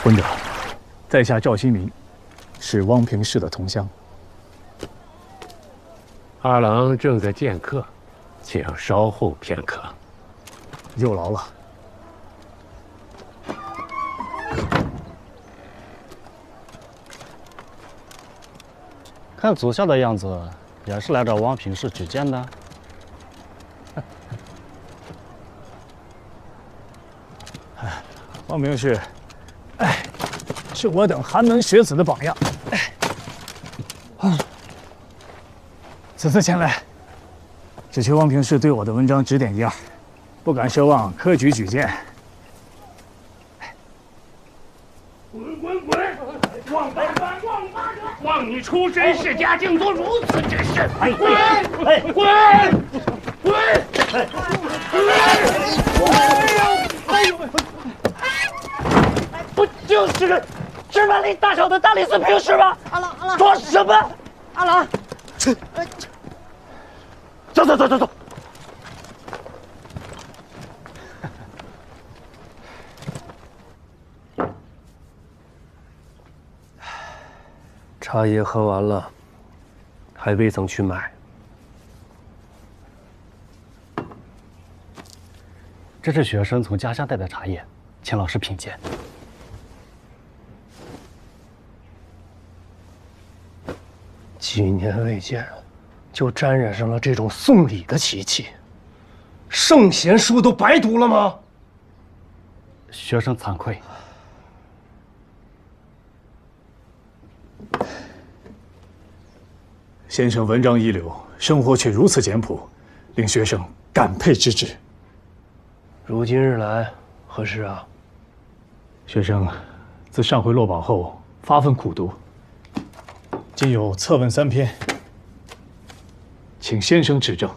温者，在下赵新民，是汪平氏的同乡。二郎正在见客，请稍后片刻。有劳了。看足下的样子，也是来找汪平氏举荐的。汪平氏，是我等寒门学子的榜样。此次前来，只求汪平氏对我的文章指点一二，不敢奢望科举举荐。滚滚滚！望八哥，望八哥，望你出身世家，竟做如此之事！滚！滚！不就是个芝麻粒大小的大理寺平氏吗？阿郎，说什么？阿郎，走！茶叶喝完了，还未曾去买。这是学生从家乡带的茶叶，请老师品鉴。几年未见，就沾染上了这种送礼的习气，圣贤书都白读了吗？学生惭愧。先生文章一流，生活却如此简朴，令学生感佩之至。如今日来何事啊？学生自上回落榜后发奋苦读，今有策问3篇，请先生指正。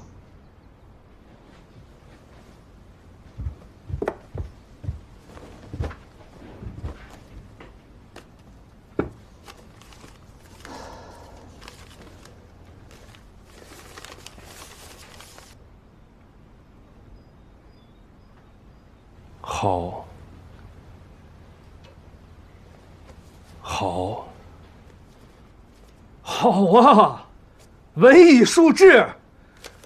好啊！文以述志，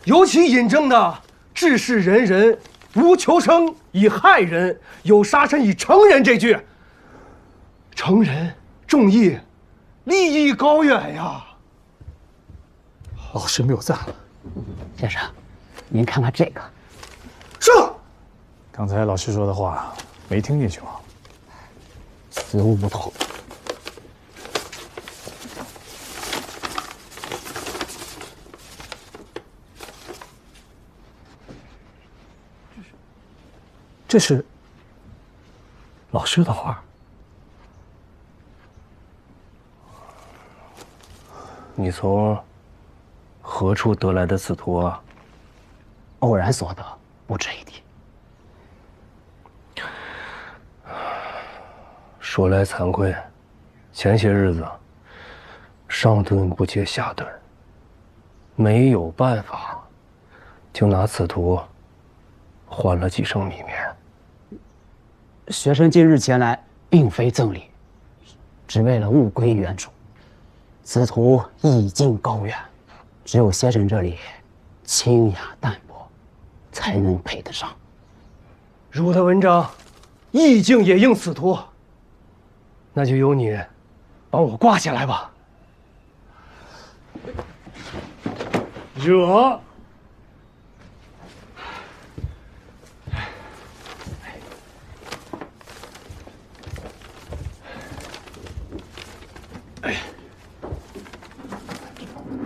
尤其引证的“治世仁人，无求生以害人，有杀身以成仁”这句，成仁重义，立意高远呀！老师谬赞了。先生，您看看这个。是。刚才老师说的话没听进去吗？死无不同。这是老师的画。你从何处得来的此图啊？偶然所得，不值一提。说来惭愧，前些日子上顿不接下顿，没有办法，就拿此图换了几升米面。学生今日前来，并非赠礼，只为了物归原主。此图意境高远，只有先生这里清雅淡泊，才能配得上。如的文章，意境也应此图，那就由你帮我挂下来吧。惹！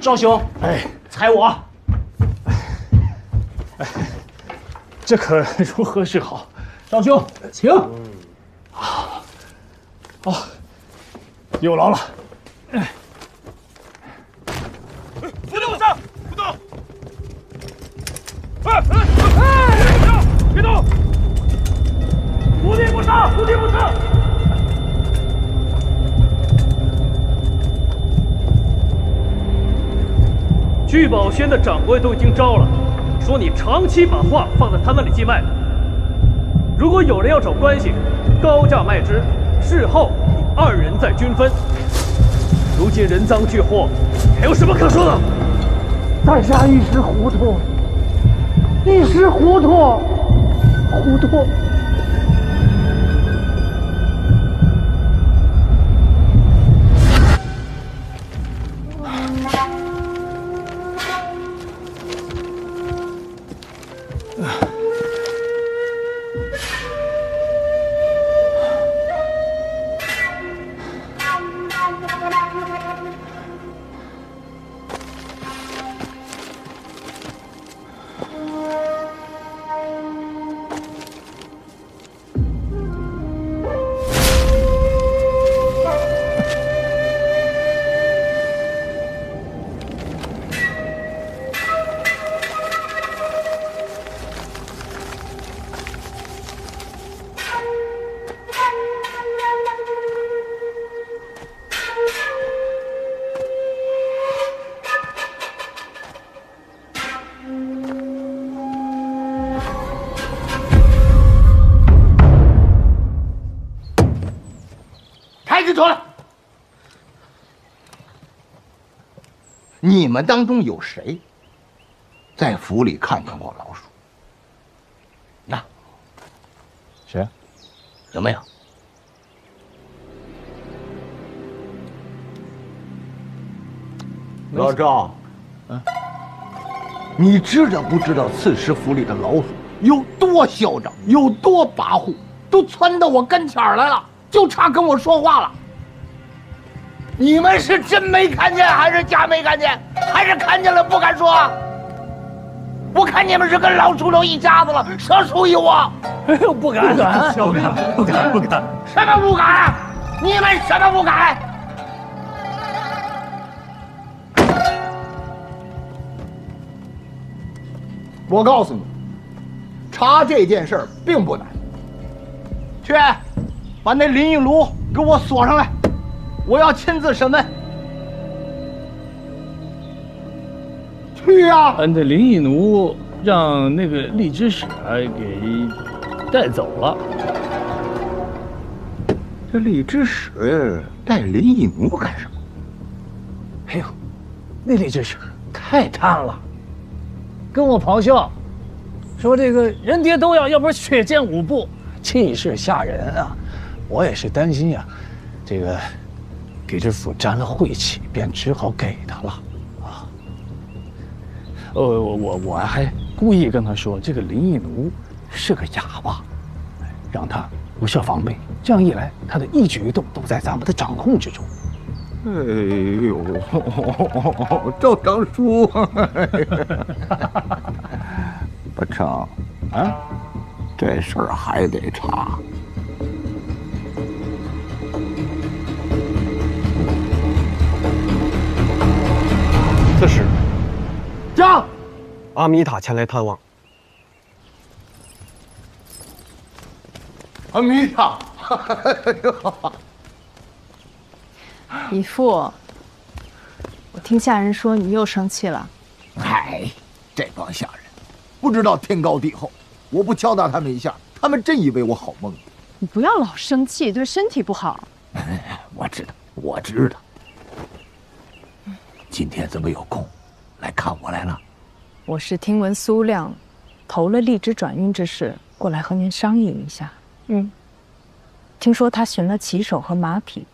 赵兄，踩我！这可如何是好？赵兄，请。有劳了。不动！不动！别动！无地不杀！无地不杀！聚宝轩的掌柜都已经招了，说你长期把画放在他那里寄卖。如果有人要找关系，高价卖之，事后二人再均分。如今人赃俱获，还有什么可说的？在下一时糊涂，一时糊涂，糊涂。抬起头来！你们当中有谁在府里看见过老鼠？那谁？有没有？老赵，你知道不知道刺史府里的老鼠有多嚣张，有多跋扈，都窜到我跟前儿来了，就差跟我说话了。你们是真没看见，还是假没看见，还是看见了不敢说？我看你们是跟老鼠都一家子了，蛇鼠一窝。哎呦，不敢，不敢，不敢，不敢，不敢。什么不敢？你们什么不敢？我告诉你，查这件事儿并不难。去，把那林应炉给我锁上来，我要亲自审问。去呀！那林义奴让那个荔枝使给带走了。这荔枝使带林义奴干什么？哎呦，那荔枝使太贪了，跟我咆哮，说这个人爹都要不是血溅五步，气势吓人啊！我也是担心呀，这个给这府沾了晦气，便只好给他了啊。我还故意跟他说，这个林义奴是个哑巴，让他无需防备，这样一来，他的一举一动都在咱们的掌控之中。哎呦，赵长书，不成啊，这事儿还得查。刺史，将阿米塔前来探望。阿弥塔，姨父，我听下人说你又生气了。哎，这帮下人不知道天高地厚，我不敲打他们一下，他们真以为我好蒙。你不要老生气，对身体不好。我知道，我知道。今天怎么有空来看我来了？我是听闻苏亮投了荔枝转运之事，过来和您商议一下。听说他寻了骑手和马匹，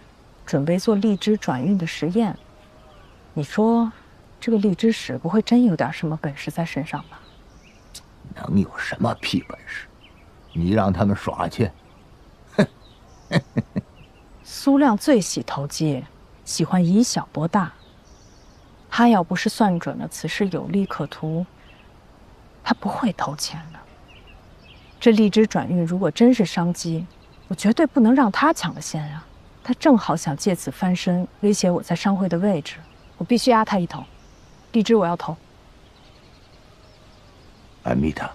准备做荔枝转运的实验。你说，这个荔枝使不会真有点什么本事在身上吧？能有什么屁本事？你让他们耍去。苏亮最喜投机，喜欢以小博大。他要不是算准了此事有利可图，他不会投钱的。这荔枝转运如果真是商机，我绝对不能让他抢了先啊！他正好想借此翻身，威胁我在商会的位置，我必须压他一头。荔枝我要投。阿米塔，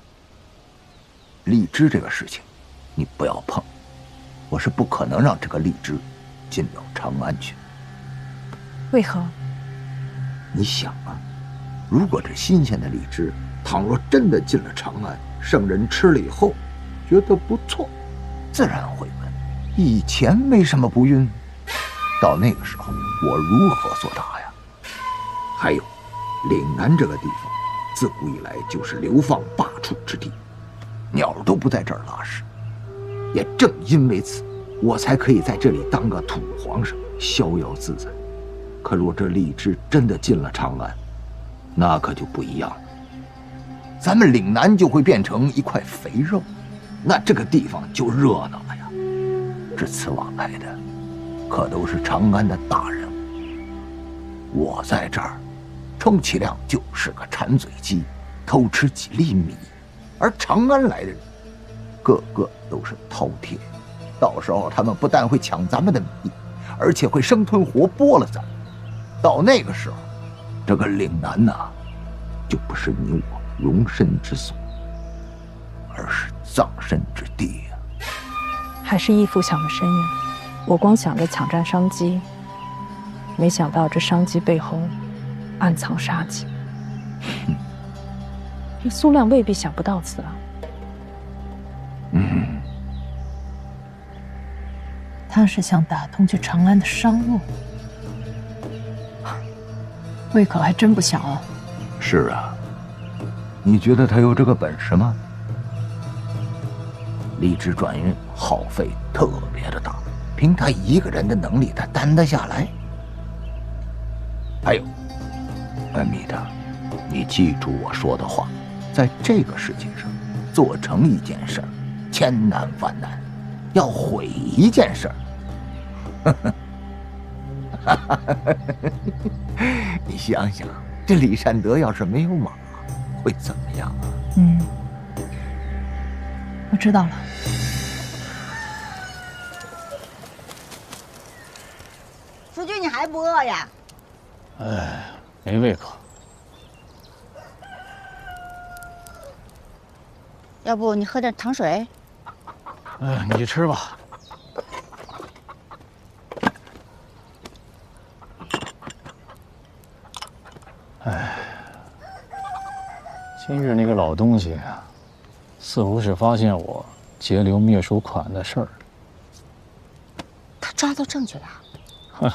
荔枝这个事情，你不要碰，我是不可能让这个荔枝进到长安去。为何？你想啊，如果这新鲜的荔枝，倘若真的进了长安，圣人吃了以后，觉得不错，自然会问以前没什么不孕，到那个时候我如何作答呀？还有，岭南这个地方，自古以来就是流放罢黜之地，鸟都不在这儿拉屎。也正因为此，我才可以在这里当个土皇上，逍遥自在。可若这荔枝真的进了长安，那可就不一样了。咱们岭南就会变成一块肥肉，那这个地方就热闹了呀。这次往来的，可都是长安的大人物。我在这儿，充其量就是个馋嘴鸡，偷吃几粒米，而长安来的人，个个都是饕餮。到时候他们不但会抢咱们的米，而且会生吞活剥了咱们。到那个时候，这个岭南呐，就不是你我容身之所，而是葬身之地呀。还是义父想的深远。我光想着抢占商机，没想到这商机背后暗藏杀机。这苏亮未必想不到此啊。他是想打通去长安的商路，胃口还真不小啊。是啊，你觉得他有这个本事吗？荔枝转运耗费特别的大，凭他一个人的能力，他担得下来。还有，米特，你记住我说的话，在这个世界上，做成一件事儿，千难万难，要毁一件事儿。你想想，这李善德要是没有马，会怎么样啊？我知道了。夫君，你还不饿呀？哎，没胃口。要不你喝点糖水？哎，你吃吧。哎，今日那个老东西啊，似乎是发现我截留灭鼠款的事儿。他抓到证据了？哼，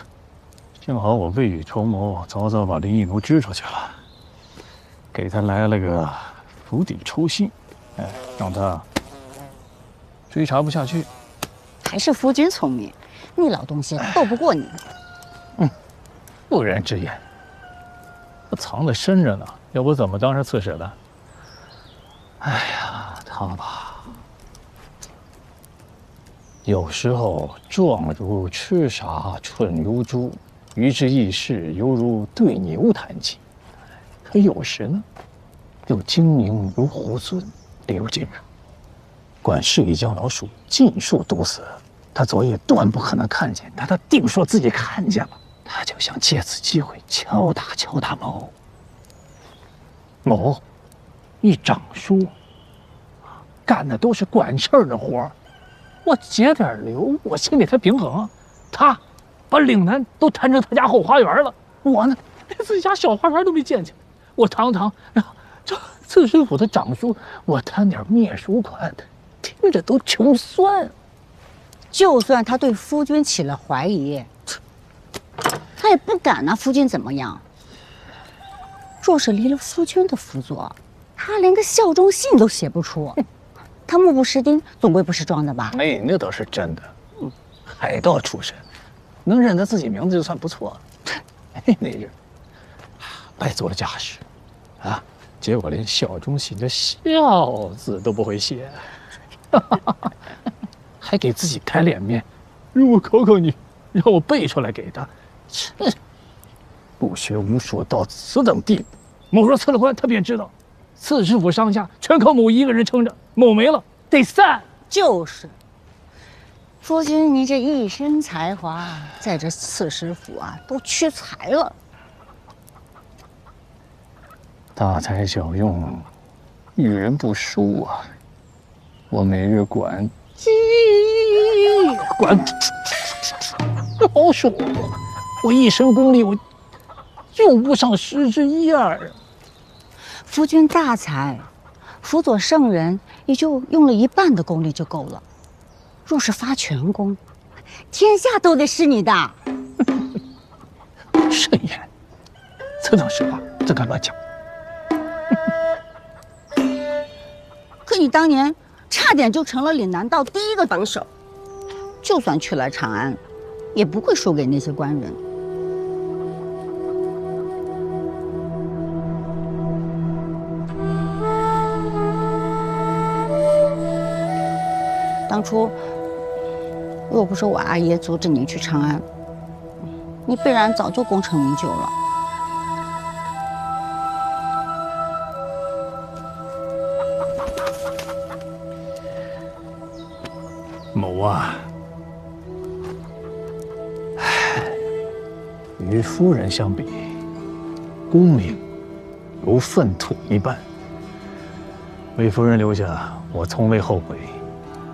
幸好我未雨绸缪，早早把林一奴支出去了，给他来了个釜底抽薪，哎，让他追查不下去。还是夫君聪明，那老东西斗不过你。不人之言。他藏得深着呢，要不怎么当上刺史的？哎呀，他吧，有时候壮如痴傻，蠢如猪，于之议事犹如对牛弹琴；可有时呢，又精明如狐孙。例如今日，管事一将老鼠尽数毒死，他昨夜断不可能看见，但他定说自己看见了。他就想借此机会敲打某。某一长书，干的都是管事儿的活儿，我节点流，我心里才平衡啊。他把岭南都谈成他家后花园了，我呢连自己家小花园都没建起来。我堂这刺史府的长书，我贪点灭鼠款，听着都穷酸。就算他对夫君起了怀疑，他也不敢拿夫君怎么样。若是离了夫君的辅佐，他连个效忠信都写不出。他目不识丁，总归不是装的吧？哎，那倒是真的。海盗出身，能认得自己名字就算不错了。那日败做了家事，啊，结果连效忠信的“孝”字都不会写，还给自己开脸面，让我考考你，让我背出来给他。不学无术到此等地步，某若辞了官，他便知道，刺史府上下全靠某一个人撑着，某没了得散。就是，夫君你这一身才华，在这刺史府啊都屈才了。大材小用，遇人不淑啊！我每日管老鼠，我一身功力，我用不上1/10啊！夫君大才，辅佐圣人也就用了一半的功力就够了。若是发全功，天下都得是你的。慎言，此等实话，怎敢乱讲？可你当年差点就成了岭南道第一个榜首，就算去了长安，也不会输给那些官人。当初若不是我阿爷阻止你去长安，你必然早就功成名就了。某啊，与夫人相比，功名如粪土一般。为夫人留下，我从未后悔。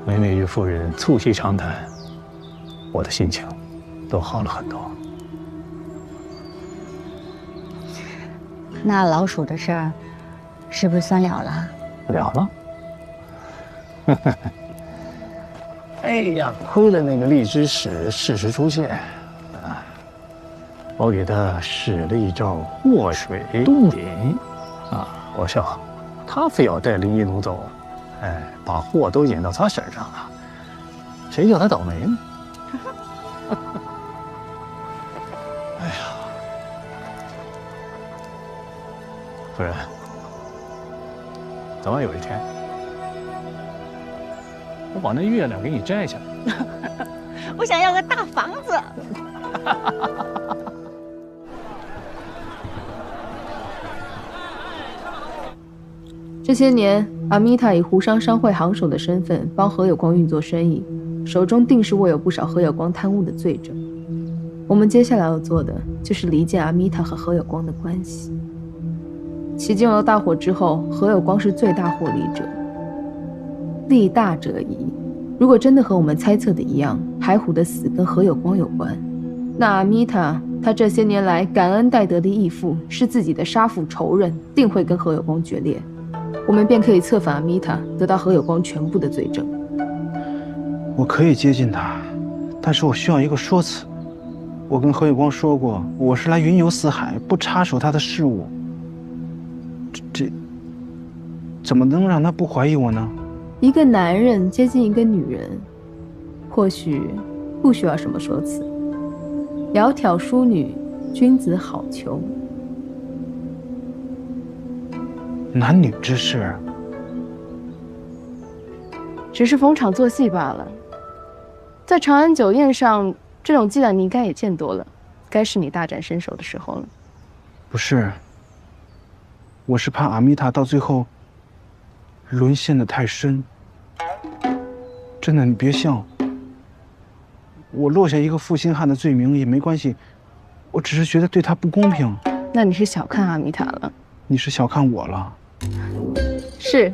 每每与夫人促膝长谈，我的心情都好了很多。那老鼠的事儿，是不是算了了？了了。哎呀，亏了那个荔枝使适时出现啊！我给他使了一招祸水东引啊！我笑，他非要带领一奴走。哎，把祸都引到他身上了，谁叫他倒霉呢？哎呀，夫人，早晚有一天，我把那月亮给你摘下来。我想要个大房子。这些年，阿米塔以湖商商会行首的身份帮何有光运作生意，手中定是握有不少何有光贪污的罪证。我们接下来要做的就是离间阿米塔和何有光的关系。齐金楼大火之后，何有光是最大获利者，利大者宜。如果真的和我们猜测的一样，海虎的死跟何有光有关，那阿米塔他这些年来感恩戴德的义父是自己的杀父仇人，定会跟何有光决裂。我们便可以策反阿米塔，得到何有光全部的罪证。我可以接近他，但是我需要一个说辞。我跟何有光说过，我是来云游四海，不插手他的事务。这怎么能让他不怀疑我呢？一个男人接近一个女人，或许不需要什么说辞。窈窕淑女，君子好逑。男女之事，只是逢场作戏罢了。在长安酒宴上，这种伎俩你应该也见多了，该是你大展身手的时候了。不是，我是怕阿米塔到最后沦陷得太深。真的，你别笑，我落下一个负心汉的罪名也没关系，我只是觉得对他不公平。那你是小看阿米塔了。你是小看我了。是，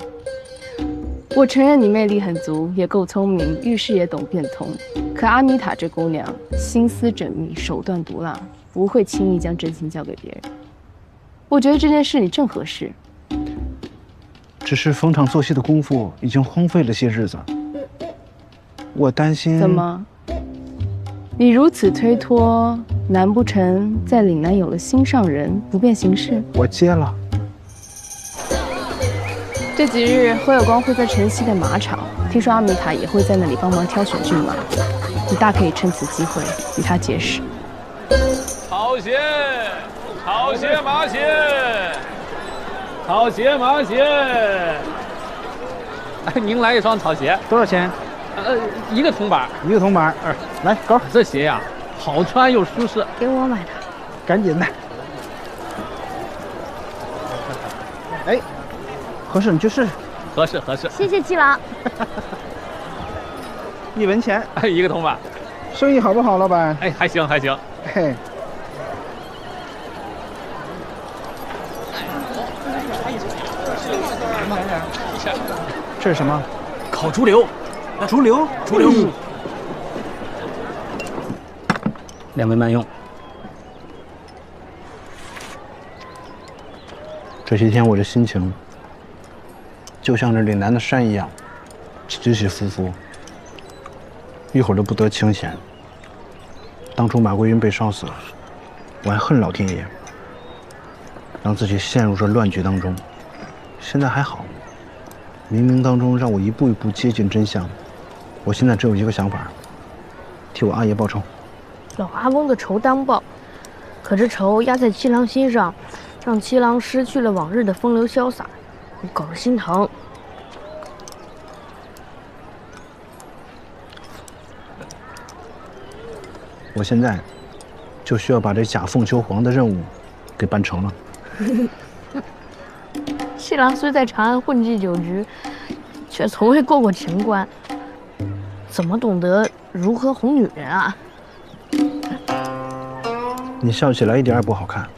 我承认你魅力很足，也够聪明，遇事也懂变通。可阿米塔这姑娘心思缜密，手段毒辣，不会轻易将真心交给别人。我觉得这件事你正合适。只是逢场作戏的功夫已经荒废了些日子，我担心。怎么？你如此推脱，难不成在岭南有了心上人，不便行事？我接了。这几日何有光会在城西的马场，听说阿米塔也会在那里帮忙挑选骏马，你大可以趁此机会与他结识。好鞋，好鞋，马鞋，好鞋，马鞋。哎，您来一双草鞋，多少钱？1个铜板。1个铜板。来，狗。这鞋呀，好穿又舒适。给我买的。赶紧的。哎，合适你就试试。合适合适。谢谢七郎。1文钱。1个铜板。生意好不好，老板？哎，还行还行。嘿。这是什么？烤竹柳。竹柳？竹柳。2位慢用。这些天我的心情，就像这岭南的山一样，起起伏伏，一会儿都不得清闲，当初马桂云被烧死了，我还恨老天爷，让自己陷入这乱局当中。现在还好，冥冥当中让我一步一步接近真相。我现在只有一个想法，替我阿爷报仇。老阿翁的仇当报，可这仇压在七郎心上，让七郎失去了往日的风流潇洒，我搞得心疼。我现在就需要把这假凤求凰的任务给办成了。七郎虽在长安混迹9局，却从未过情关，怎么懂得如何哄女人啊？你笑起来一点也不好看，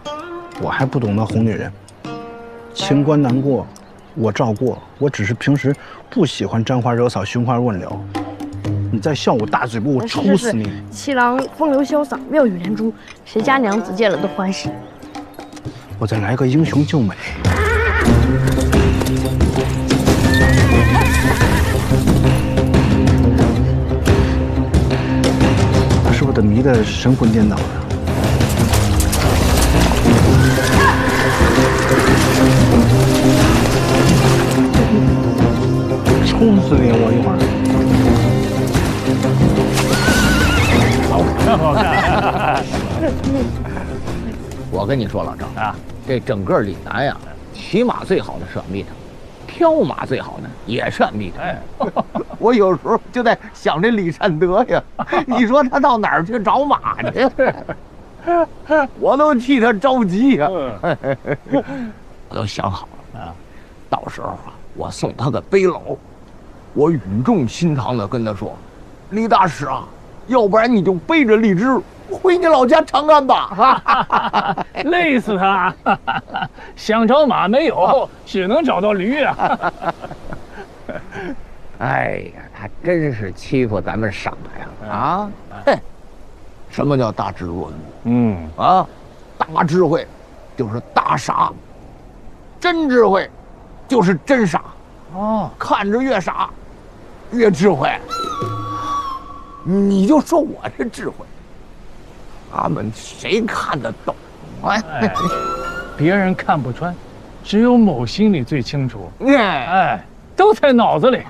我还不懂得哄女人。情关难过，我照过，我只是平时不喜欢沾花惹草、寻花问柳。你再笑我大嘴巴，我抽死你！七郎风流潇洒，妙语连珠，谁家娘子见了都欢喜。我再来个英雄救美。他是不是得迷得神魂颠倒的？抽死你！我一会儿。好看！我跟你说，老郑啊，这整个岭南呀，骑马最好的是阿密特，挑马最好的也是阿密特。我有时候就在想这李善德呀，你说他到哪儿去找马去？我都替他着急呀！我都想好了啊，到时候啊，我送他个背篓，我语重心长的跟他说：“李大使啊。”要不然你就背着荔枝回你老家长安吧，累死他！想找马没有，只能找到驴啊！哎呀，他真是欺负咱们傻呀！啊，嘿，什么叫大智若愚？大智慧就是大傻，真智慧就是真傻。哦，看着越傻，越智慧。你就说我这智慧，他们谁看得懂？哎，别人看不穿，只有某心里最清楚。哎，都在脑子里。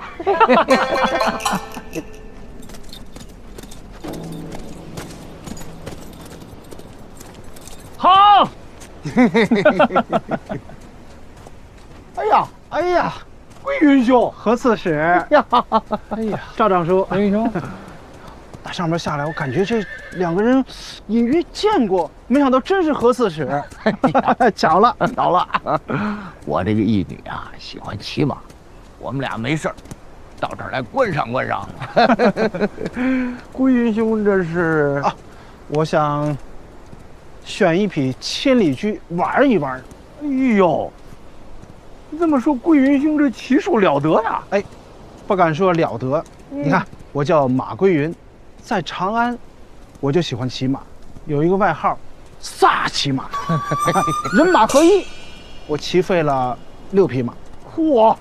好。哎呀，桂云兄，何刺史呀！哎呀，赵尚书，桂云兄。打上面下来，我感觉这两个人隐约见过，没想到真是何刺史。巧了，巧了！我这个义女啊，喜欢骑马，我们俩没事儿，到这儿来观赏观赏。桂云兄，这是啊，我想选一匹千里驹玩一玩。哎呦，你这么说，桂云兄这骑术了得呀？哎，不敢说了得。你看，我叫马归云。在长安，我就喜欢骑马，有一个外号“飒骑马”，人马合一。我骑废了6匹马。嚯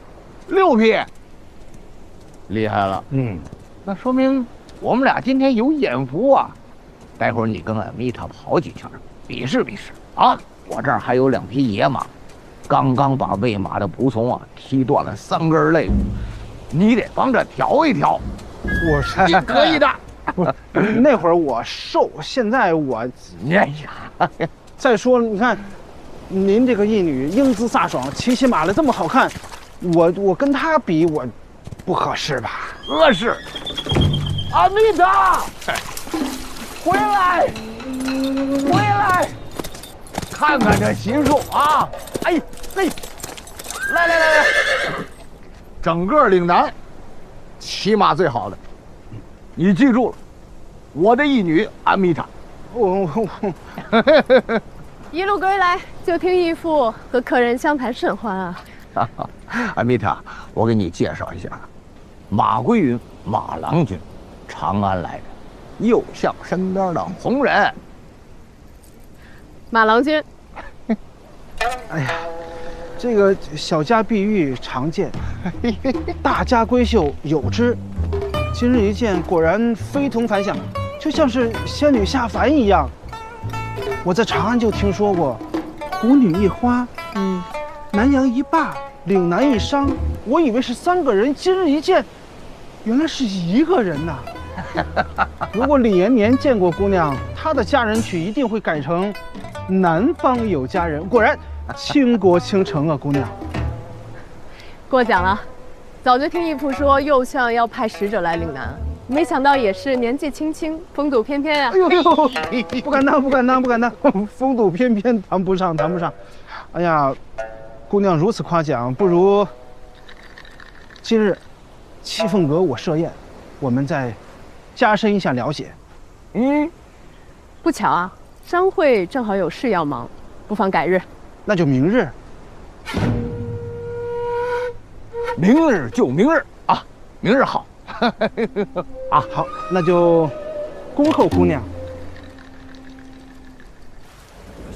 ，6匹，厉害了。那说明我们俩今天有眼福啊。待会儿你跟阿密特跑几圈，比试比试啊。我这儿还有2匹野马，刚刚把喂马的仆从啊踢断了3根肋骨，你得帮着调一调。我是你可以的。不是，那会儿我瘦，现在我，哎呀，再说你看，您这个义女英姿飒爽，骑起马来这么好看，我跟她比，我不合适吧？合适。阿密特，回来，回来，看看这骑术啊！哎，来，整个岭南，骑马最好的。你记住了，我的义女阿密塔。一路归来，就听义父和客人相谈甚欢啊。阿密塔，我给你介绍一下，马归云，马郎君，长安来的，右相身边的红人。马郎君。哎呀，这个小家碧玉常见，大家闺秀有之。今日一见，果然非同凡响。就像是仙女下凡一样。我在长安就听说过，舞女一花，南阳一霸，岭南一商。我以为是3个人今日一见，原来是1个人呐。如果李延年见过姑娘，他的嫁人曲一定会改成“南方有佳人”。果然，倾国倾城啊，姑娘。过奖了，早就听义父说右相要派使者来岭南，没想到也是年纪轻轻，风度翩翩啊！哎呦，不敢当，不敢当，不敢当，风度翩翩谈不上，谈不上。哎呀，姑娘如此夸奖，不如今日七凤阁我设宴，我们再加深一下了解。不巧啊，商会正好有事要忙，不妨改日。那就明日。明日就明日啊，明日好。啊，好，那就恭候姑娘。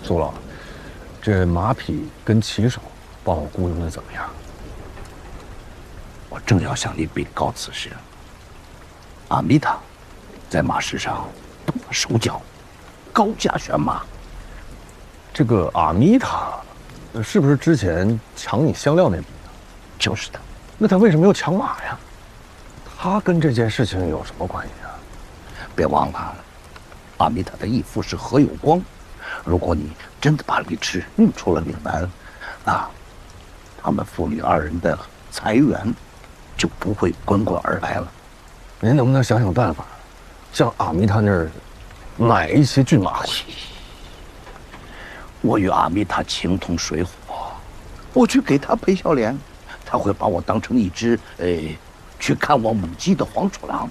苏老，这马匹跟骑手帮我雇佣的怎么样？我正要向你禀告此事。阿米塔在马市上动了手脚，高价选马。这个阿米塔，是不是之前抢你香料那笔？就是的。那他为什么要抢马呀？他跟这件事情有什么关系啊？别忘了，阿米塔的义父是何有光。如果你真的把李治运出了岭南，那他们父女2人的财源就不会滚滚而来了。您能不能想想办法，向阿米塔那儿买一些骏马？我与阿米塔情同水火，我去给他赔笑脸，他会把我当成一只去看望母鸡的黄鼠狼，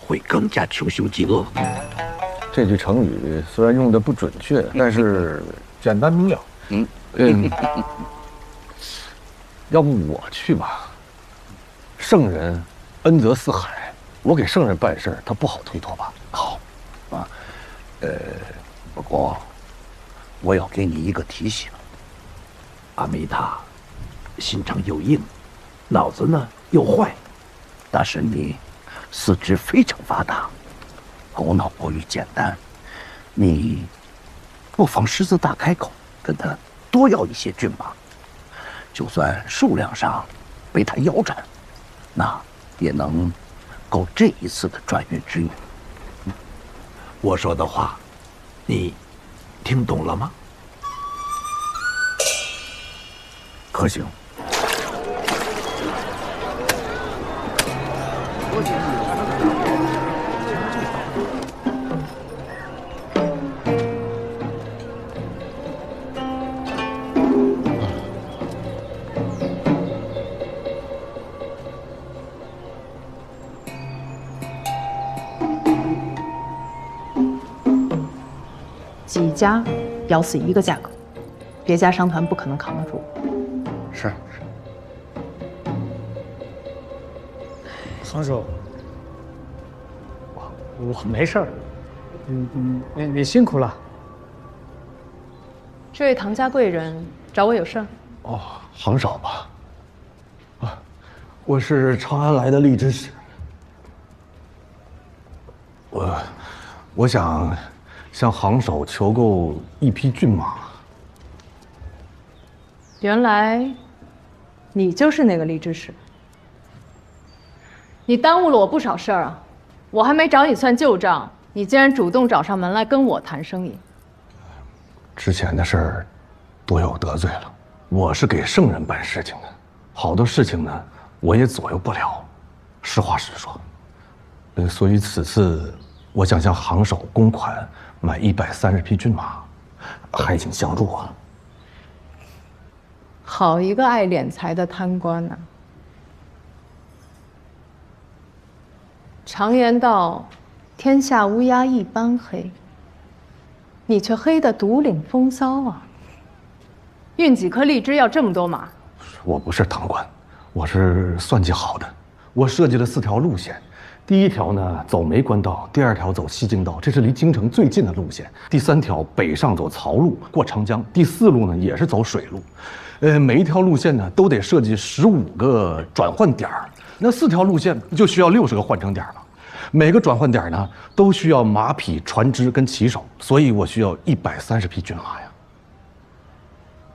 会更加穷凶极恶。这句成语虽然用的不准确，但是简单明了。要不我去吧？圣人恩泽四海，我给圣人办事，他不好推脱吧？好，啊，不过我要给你一个提醒。阿米塔心肠又硬，脑子呢又坏，但是你四肢非常发达，头脑过于简单，你不妨狮子大开口，跟他多要一些骏马，就算数量上被他腰斩，那也能够这一次的转运之用。我说的话，你听懂了吗？可行。几家咬死一个价格，别家商团不可能扛得住。是。杭州，我没事儿，你辛苦了。这位唐家贵人找我有事儿。哦，杭少吧？啊，我是长安来的荔枝使。我想向杭手求购一匹骏马。原来你就是那个荔枝使。你耽误了我不少事儿啊！我还没找你算旧账，你竟然主动找上门来跟我谈生意。之前的事儿多有得罪了，我是给圣人办事情的，好多事情呢我也左右不了，实话实说。所以此次我想向杭手公款买130匹骏马，还请相助啊！好一个爱敛财的贪官呐！常言道，天下乌鸦一般黑，你却黑得独领风骚啊！运几颗荔枝要这么多马？我不是贪官，我是算计好的。我设计了4条路线，第1条呢走梅关道，第2条走西京道，这是离京城最近的路线。第3条北上走漕路过长江，第4路呢也是走水路。每一条路线呢都得设计15个转换点儿，那4条路线就需要60个换乘点了。每个转换点呢都需要马匹、船只跟骑手，所以我需要130匹骏马呀。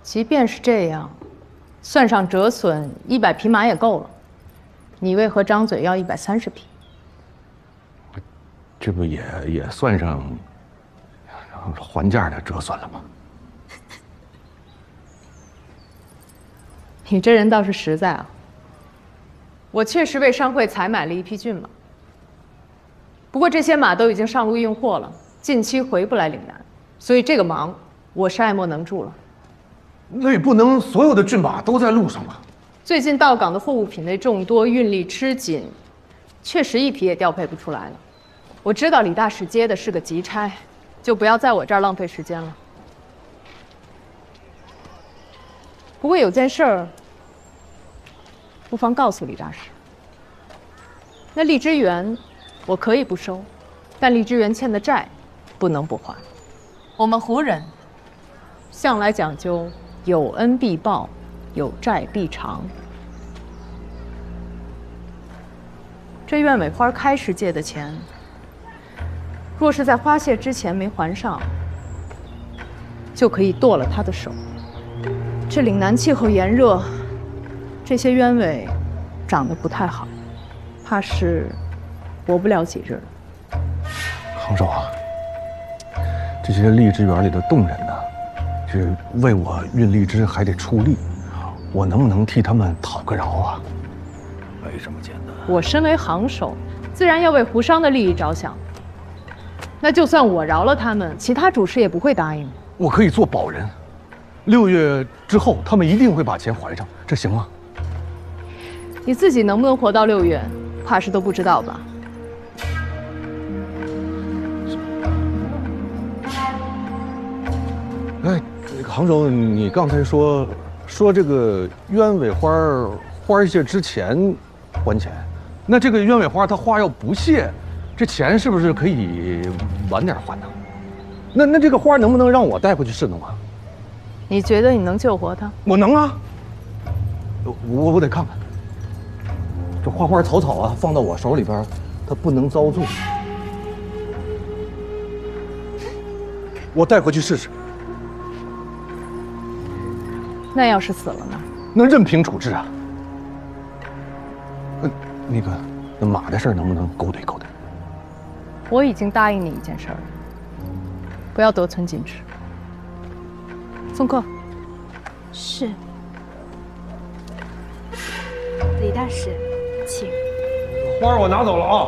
即便是这样，算上折损，100匹马也够了。你为何张嘴要130匹？这不也算上还价的折损了吗？你这人倒是实在啊！我确实为商会采买了一匹骏马，不过这些马都已经上路运货了，近期回不来岭南，所以这个忙我是爱莫能助了。那也不能所有的骏马都在路上吧？最近到港的货物品类众多，运力吃紧，确实一匹也调配不出来了。我知道李大使接的是个急差，就不要在我这儿浪费时间了。不过有件事儿，不妨告诉李大使。那荔枝园，我可以不收，但荔枝园欠的债，不能不还。我们胡人向来讲究有恩必报，有债必偿。这苑尾花开时借的钱，若是在花谢之前没还上，就可以剁了他的手。这岭南气候炎热，这些鸢尾长得不太好，怕是活不了几日了。杭州啊，这些荔枝园里的动人呢，这为我运荔枝还得出力，我能不能替他们讨个饶啊？没这么简单。我身为行首，自然要为胡商的利益着想。那就算我饶了他们，其他主事也不会答应。我可以做保人，6月之后他们一定会把钱还上，这行吗？你自己能不能活到6月，怕是都不知道吧？哎，那个杭州，你刚才说这个鸢尾花谢之前还钱，那这个鸢尾花它花要不谢，这钱是不是可以晚点还呢？那这个花能不能让我带回去侍弄啊？你觉得你能救活他？我能啊，我得看看。这花花草草啊，放到我手里边，它不能遭罪。我带回去试试。那要是死了呢？那任凭处置啊。那马的事儿能不能勾兑勾兑？我已经答应你一件事儿了，不要得寸进尺。送客。是。李大使，请。花儿我拿走了啊。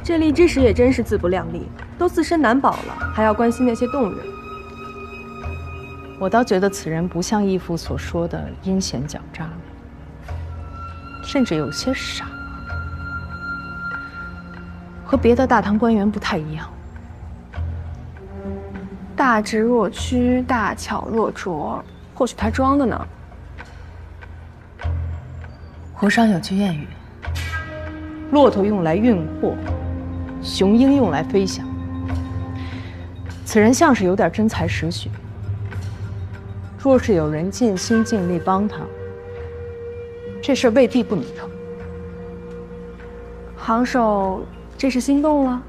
这荔枝使也真是自不量力，都自身难保了，还要关心那些动人。我倒觉得此人不像义父所说的阴险狡诈，甚至有些傻，和别的大唐官员不太一样。大智若屈，大巧若拙，或许他装的呢。湖上有句谚语：骆驼用来运货，雄鹰用来飞翔。此人像是有点真才实学。若是有人尽心尽力帮他，这事未必不能成。行首这是心动了？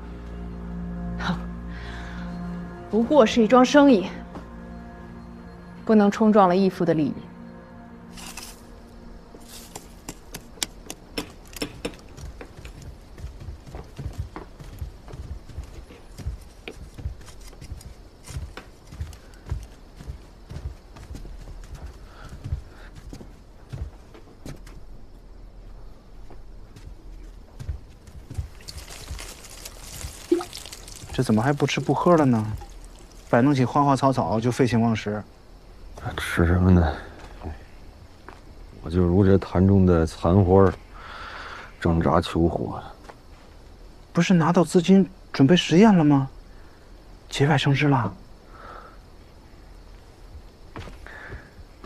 不过是一桩生意，不能冲撞了义父的利益。这怎么还不吃不喝了呢？摆弄起花花草草就废寝忘食。吃什么呢？我就如这坛中的残花，挣扎求活。不是拿到资金准备实验了吗？节外生枝了。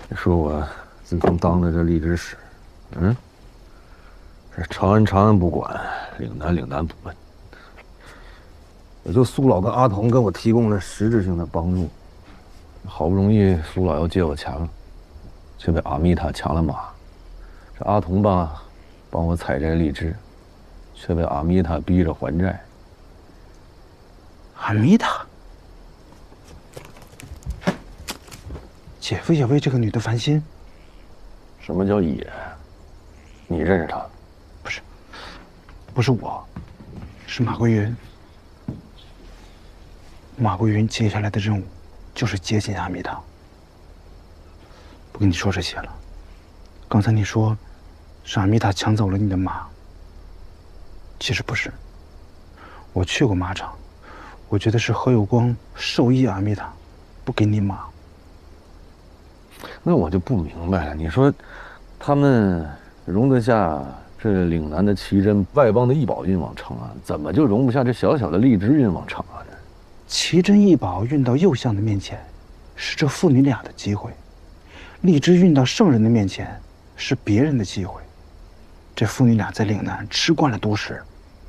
你说我自从当了这荔枝使，这长安不管，岭南不问。也就苏老跟阿童给我提供了实质性的帮助，好不容易苏老要借我钱了，却被阿米塔抢了马，这阿童吧，帮我采摘荔枝，却被阿米塔逼着还债。阿米塔，姐夫也为这个女的烦心。什么叫也？你认识他？不是我，是马桂云。马桂云接下来的任务就是接近阿米塔。不跟你说这些了。刚才你说是阿米塔抢走了你的马，其实不是。我去过马场，我觉得是何有光授意阿米塔不给你马。那我就不明白了，你说他们容得下这岭南的奇珍，外邦的异宝运往长安，怎么就容不下这小小的荔枝运往长安呢？奇珍异宝运到右相的面前，是这父女俩的机会；荔枝运到圣人的面前，是别人的机会。这父女俩在岭南吃惯了独食，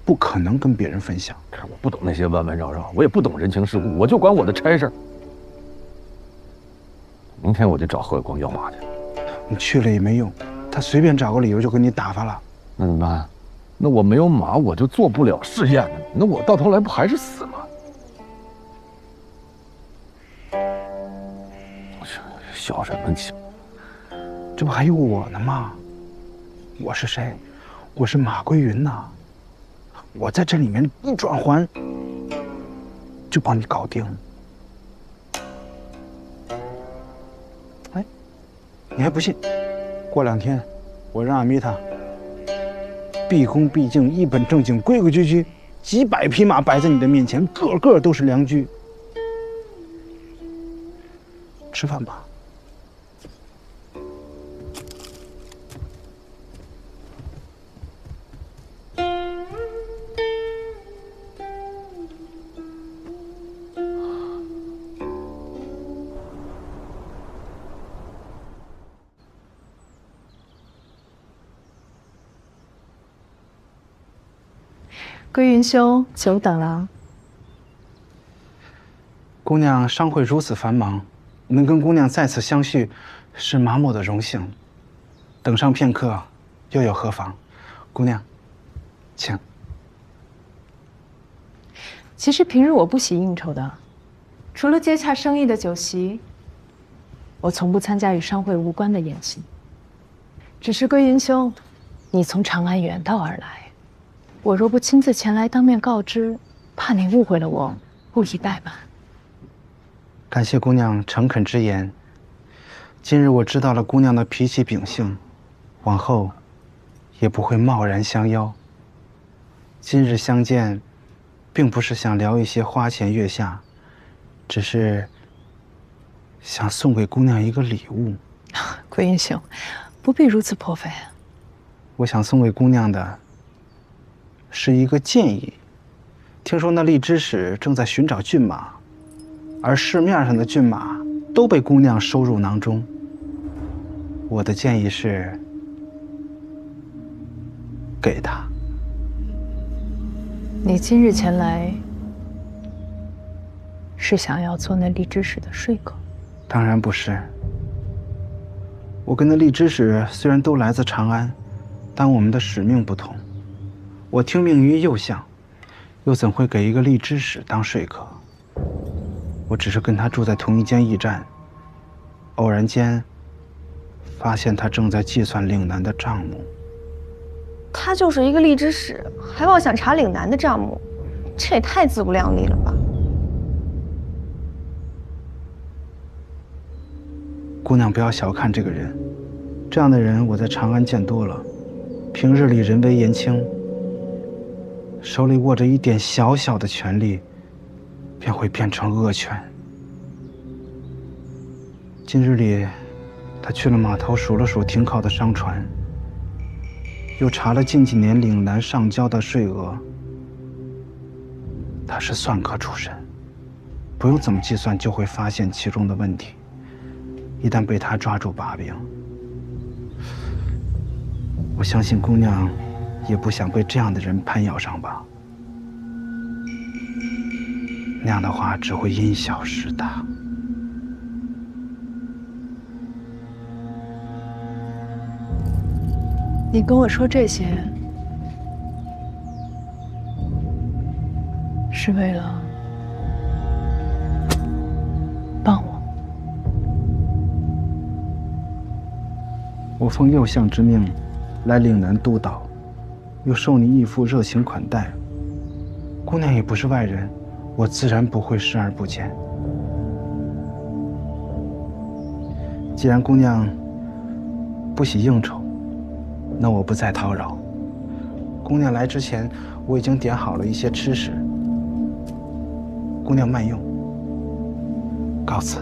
不可能跟别人分享。我不懂那些弯弯绕绕，我也不懂人情世故，我就管我的差事。明天我就找何有光要马去。你去了也没用，他随便找个理由就给你打发了。那怎么办？那我没有马，我就做不了试验呢。那我到头来不还是死吗？小什么气？这不还有我呢吗？我是谁？我是马桂云呐。我在这里面一转环，就帮你搞定。哎，你还不信？过2天，我让阿米塔毕恭毕敬、一本正经、规规矩矩，几百匹马摆在你的面前，个个都是良驹。吃饭吧。归云兄，久等了。姑娘商会如此繁忙，能跟姑娘再次相叙，是马某的荣幸。等上片刻，又有何妨？姑娘，请。其实平日我不喜应酬的，除了接洽生意的酒席，我从不参加与商会无关的宴席。只是归云兄，你从长安远道而来。我若不亲自前来当面告知，怕你误会了我，不宜怠慢。感谢姑娘诚恳之言。今日我知道了姑娘的脾气秉性，往后也不会贸然相邀。今日相见，并不是想聊一些花前月下，只是想送给姑娘一个礼物。归云兄，不必如此破费。我想送给姑娘的是一个建议。听说那荔枝使正在寻找骏马，而市面上的骏马都被姑娘收入囊中。我的建议是，给他。你今日前来，是想要做那荔枝使的说客？当然不是。我跟那荔枝使虽然都来自长安，但我们的使命不同。我听命于右相，又怎会给一个荔枝使当说客？我只是跟他住在同一间驿站，偶然间发现他正在计算岭南的账目。他就是一个荔枝使，还妄想查岭南的账目，这也太自不量力了吧！姑娘不要小看这个人，这样的人我在长安见多了，平日里人微言轻，手里握着一点小小的权力，便会变成恶权。今日里，他去了码头数了数停靠的商船，又查了近几年岭南上交的税额。他是算科出身，不用怎么计算就会发现其中的问题。一旦被他抓住把柄，我相信姑娘也不想被这样的人攀咬上吧。那样的话只会因小失大。你跟我说这些，是为了帮我？我奉右相之命，来岭南督导，又受你义父热情款待。姑娘也不是外人，我自然不会视而不见。既然姑娘不喜应酬，那我不再叨扰。姑娘来之前，我已经点好了一些吃食。姑娘慢用，告辞。